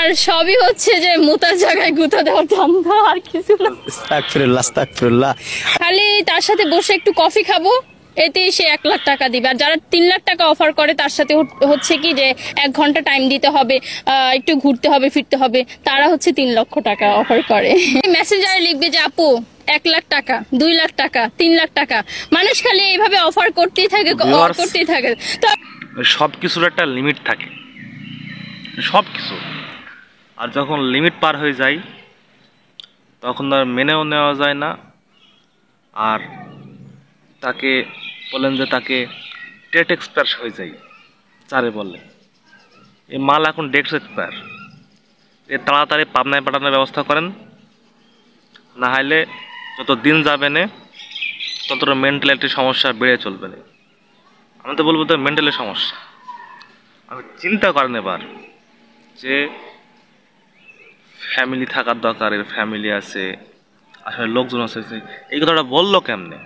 আর সবই হচ্ছে যে মুতার জায়গায় গুঁতা দেওয়ার ধান্দা, আর কিছু না। আস্তাগফিরুল্লাহ আস্তাগফিরুল্লাহ। খালি তার সাথে বসে একটু কফি খাবো, এতেই সে 1 লাখ টাকা দিবে। আর যারা 3 লাখ টাকা অফার করে তার সাথে হচ্ছে কি যে 1 ঘন্টা টাইম দিতে হবে, একটু ঘুরতে হবে ফিরতে হবে, তারা হচ্ছে 3 লক্ষ টাকা অফার করে। মেসেঞ্জারে লিখবে যে আপু 1 লাখ টাকা, 2 লাখ টাকা, 3 লাখ টাকা। মানুষ খালি এইভাবে অফার করতেই থাকে, করতেই থাকে। তো সবকিছুর একটা লিমিট থাকে, সবকিছু। আর যখন লিমিট পার হয়ে যায় তখন আর মেনেও নেওয়া যায় না। আর তাকে বলেন যে তাকে ডেট এক্সপায়ার হয়ে যায়, যারে বলে এই মাল এখন ডেট এক্সপায়ার। এ তাড়াতাড়ি পাবনায় পাঠানোর ব্যবস্থা করেন, না হলে যত দিন যাবে না তত মেন্টালিটি সমস্যা বেড়ে চলবে না। আমি তো বলবো তো মেন্টালি সমস্যা। আমি চিন্তা করেন এবার যে ফ্যামিলি থাকার দরকার, এর ফ্যামিলি আছে, আসলে লোকজন আছে, এই কথাটা বললো কেমনে?